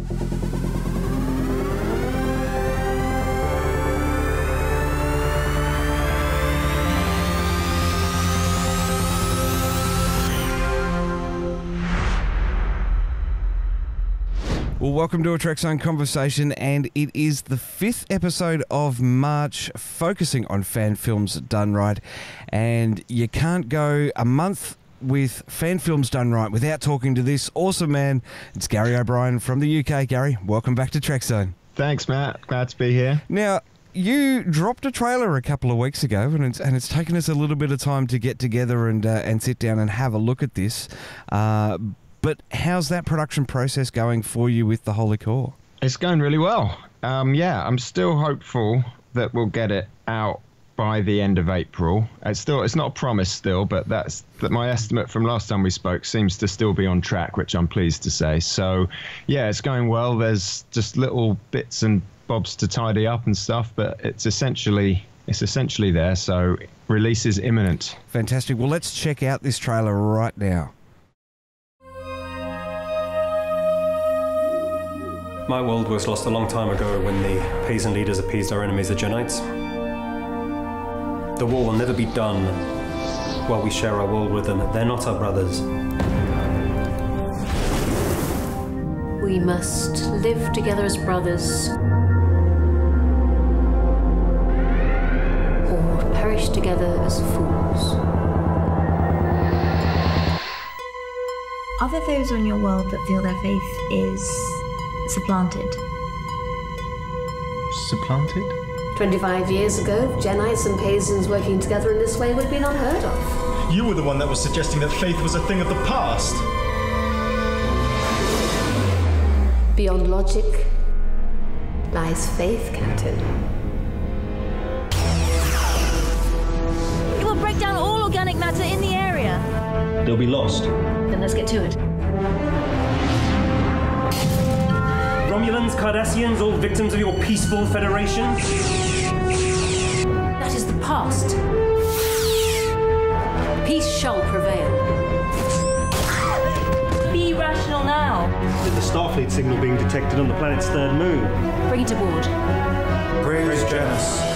Well, welcome to a Trekzone conversation, and it is the 5th episode of March, focusing on fan films done right. And you can't go a month with fan films done right without talking to this awesome man. It's Gary O'Brien from the UK. Gary, welcome back to Trekzone. Thanks, Matt. Glad to be here. Now, you dropped a trailer a couple of weeks ago, and it's taken us a little bit of time to get together and sit down and have a look at this. But how's that production process going for you with the Holy Core? It's going really well. Yeah, I'm still hopeful that we'll get it out by the end of April. It's not a promise still, but that my estimate from last time we spoke seems to still be on track, which I'm pleased to say. So, yeah, it's going well. There's just little bits and bobs to tidy up and stuff, but it's essentially there. So, release is imminent. Fantastic. Well, let's check out this trailer right now. My world was lost a long time ago when the Paysan leaders appeased our enemies, the Genites. The war will never be done while we share our world with them. They're not our brothers. We must live together as brothers, or perish together as fools. Are there those on your world that feel their faith is supplanted? Supplanted? 25 years ago, Genites and Paysans working together in this way would have been unheard of. You were the one that was suggesting that faith was a thing of the past. Beyond logic lies faith, Captain. It will break down all organic matter in the area. They'll be lost. Then let's get to it. Romulans, Cardassians, all victims of your peaceful federation? That is the past. Peace shall prevail. Be rational now. With the Starfleet signal being detected on the planet's third moon. Bring it aboard. Praise Janus.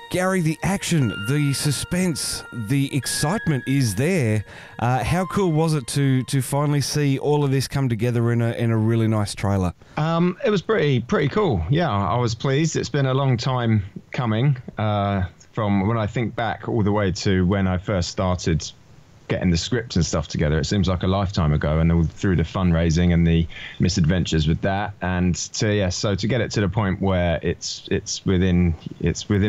Gary, the action, the suspense, the excitement is there. How cool was it to finally see all of this come together in a really nice trailer? It was pretty cool. Yeah, I was pleased. It's been a long time coming, from when I think back all the way to when I first started getting the script and stuff together. It seems like a lifetime ago, and all through the fundraising and the misadventures with that, and so to get it to the point where it's within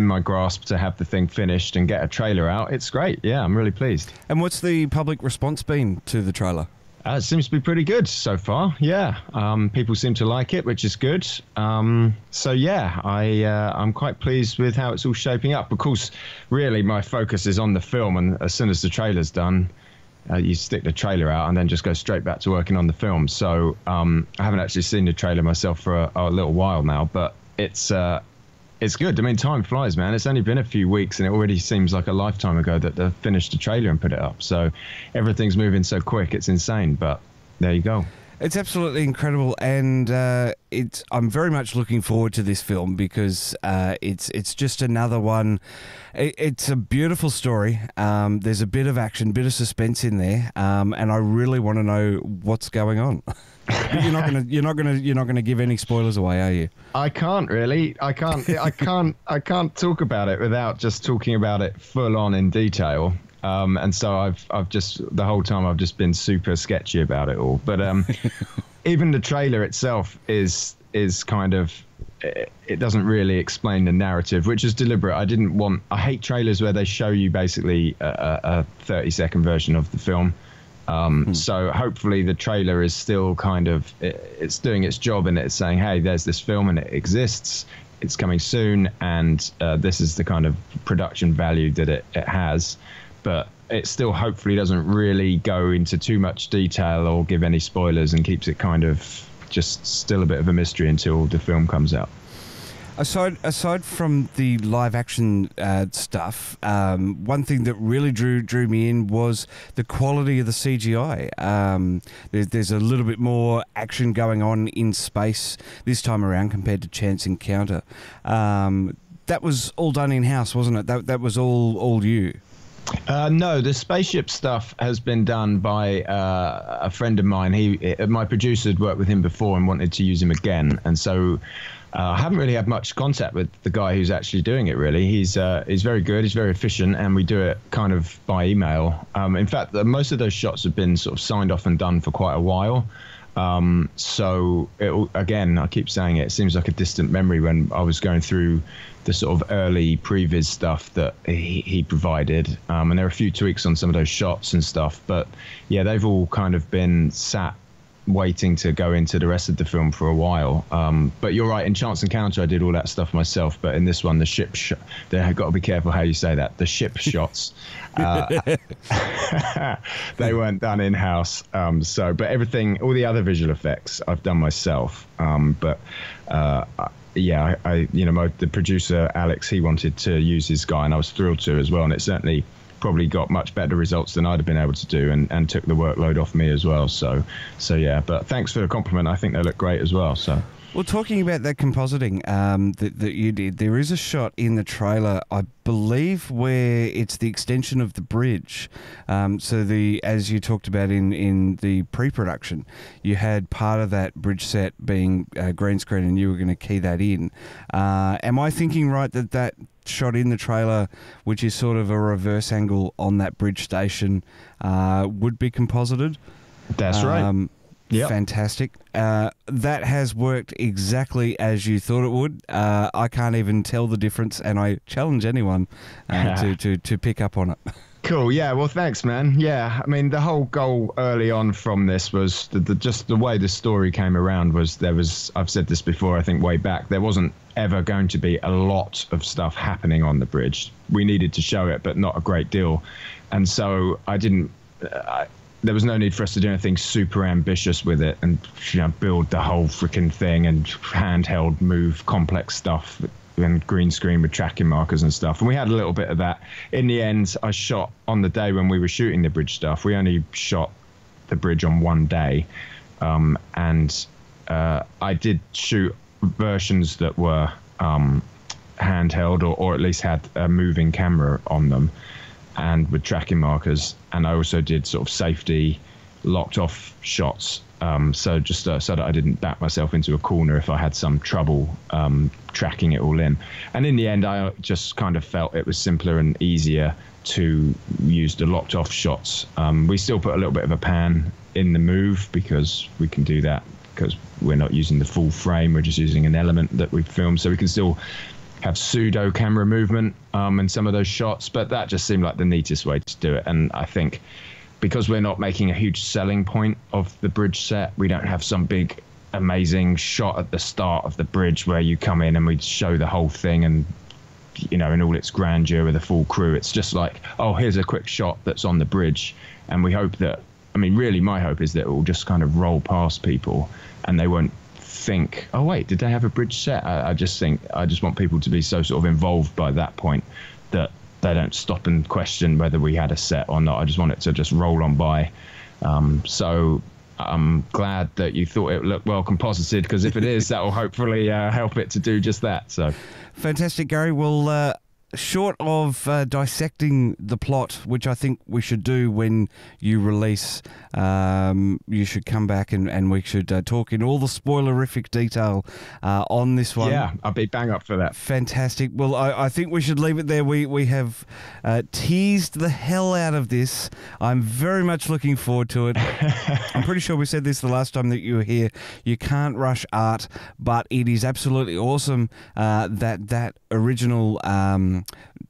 my grasp to have the thing finished and get a trailer out, it's great. Yeah, I'm really pleased. And what's the public response been to the trailer? It seems to be pretty good so far. Yeah, people seem to like it, which is good. So yeah, I'm quite pleased with how it's all shaping up. Of course, really, my focus is on the film, and as soon as the trailer's done, you stick the trailer out and then just go straight back to working on the film. So I haven't actually seen the trailer myself for a little while now, but it's good. I mean, time flies, man. It's only been a few weeks, and it already seems like a lifetime ago that they finished the trailer and put it up. So everything's moving so quick, it's insane. But there you go. It's absolutely incredible, and I'm very much looking forward to this film because it's just another one. It's a beautiful story. There's a bit of action, bit of suspense in there, and I really want to know what's going on. But you're not gonna give any spoilers away, are you? I can't really. I can't talk about it without just talking about it full on in detail. And so I've just the whole time I've just been super sketchy about it all. But even the trailer itself is kind of, it doesn't really explain the narrative, which is deliberate. I hate trailers where they show you basically a 30-second version of the film. So hopefully the trailer is still kind of, it's doing its job, and it's saying, hey, there's this film and it exists, it's coming soon, and this is the kind of production value that it has. But it still hopefully doesn't really go into too much detail or give any spoilers, and keeps it kind of just still a bit of a mystery until the film comes out. Aside from the live action stuff, one thing that really drew me in was the quality of the CGI. There's a little bit more action going on in space this time around compared to Chance Encounter. That was all done in house, wasn't it? That was all you. No, the spaceship stuff has been done by a friend of mine. My producer had worked with him before and wanted to use him again, and so I haven't really had much contact with the guy who's actually doing it. Really, he's very good. He's very efficient, and we do it kind of by email. In fact, most of those shots have been sort of signed off and done for quite a while. So again, I keep saying it seems like a distant memory when I was going through the sort of early previs stuff that he provided, and there are a few tweaks on some of those shots and stuff, but yeah, they've all kind of been sat waiting to go into the rest of the film for a while. But you're right, in Chance Encounter I did all that stuff myself, but in this one, the ship I've got to be careful how you say that, the ship shots, they weren't done in-house. But everything, all the other visual effects I've done myself. The producer Alex, he wanted to use his guy, and I was thrilled to as well, and it certainly probably got much better results than I'd have been able to do, and took the workload off me as well. So yeah, but thanks for the compliment. I think they look great as well. So. Well, talking about that compositing that you did, there is a shot in the trailer, I believe, where it's the extension of the bridge. As you talked about in the pre-production, you had part of that bridge set being green screen, and you were going to key that in. Am I thinking right that shot in the trailer, which is sort of a reverse angle on that bridge station, would be composited? That's right. Yep. Fantastic. That has worked exactly as you thought it would. I can't even tell the difference, and I challenge anyone to pick up on it. Cool. Yeah. Well, thanks, man. Yeah. I mean, the whole goal early on from this was just the way the story came around was I've said this before, I think way back, there wasn't ever going to be a lot of stuff happening on the bridge. We needed to show it, but not a great deal. And so there was no need for us to do anything super ambitious with it and build the whole freaking thing and handheld move complex stuff and green screen with tracking markers and stuff. And we had a little bit of that. In the end, I shot on the day when we were shooting the bridge stuff. We only shot the bridge on one day. And I did shoot versions that were handheld or at least had a moving camera on them and with tracking markers. And I also did sort of safety locked off shots, so that I didn't back myself into a corner if I had some trouble tracking it all in. And in the end, I just kind of felt it was simpler and easier to use the locked off shots. We still put a little bit of a pan in the move because we can do that because we're not using the full frame, we're just using an element that we've filmed, so we can still have pseudo camera movement in some of those shots, but that just seemed like the neatest way to do it. And I think because we're not making a huge selling point of the bridge set, we don't have some big amazing shot at the start of the bridge where you come in and we show the whole thing and in all its grandeur with a full crew. It's just like, oh, here's a quick shot that's on the bridge, and we hope that, really my hope is that it will just kind of roll past people and they won't think, oh wait, did they have a bridge set? I just want people to be so sort of involved by that point that they don't stop and question whether we had a set or not. I just want it to just roll on by. So I'm glad that you thought it looked well composited, because if it is, that will hopefully help it to do just that. So fantastic, Gary. Well, short of dissecting the plot, which I think we should do when you release, you should come back and we should talk in all the spoilerific detail on this one. Yeah, I'll be bang up for that. Fantastic. Well, I think we should leave it there. We have teased the hell out of this. I'm very much looking forward to it. I'm pretty sure we said this the last time that you were here. You can't rush art, but it is absolutely awesome that original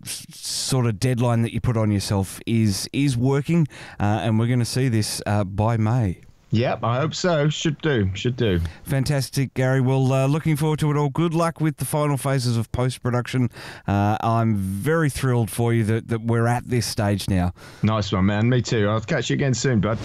sort of deadline that you put on yourself is working, and we're going to see this by May. Yep, I hope so. Should do. Fantastic, Gary. Well, looking forward to it all. Good luck with the final phases of post-production. I'm very thrilled for you that we're at this stage now. Nice one, man. Me too. I'll catch you again soon, bud.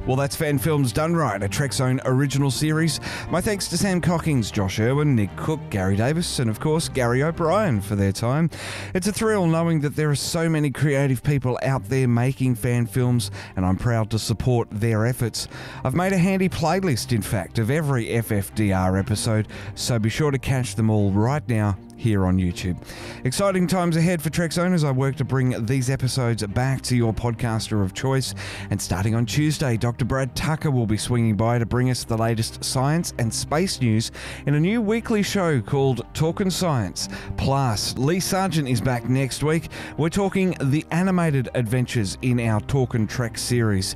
Well, that's Fan Films Done Right, a Trekzone original series. My thanks to Sam Cockings, Josh Irwin, Nick Cook, Gary Davis, and of course Gary O'Brien for their time. It's a thrill knowing that there are so many creative people out there making fan films, and I'm proud to support their efforts. I've made a handy playlist, in fact, of every FFDR episode, so be sure to catch them all right now here on YouTube. Exciting times ahead for Trekzone as I work to bring these episodes back to your podcaster of choice. And starting on Tuesday, Dr. Brad Tucker will be swinging by to bring us the latest science and space news in a new weekly show called Talkin' Science. Plus, Lee Sargent is back next week. We're talking the animated adventures in our Talkin' Trek series.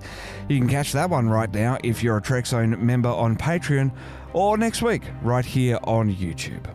You can catch that one right now if you're a Trekzone member on Patreon, or next week right here on YouTube.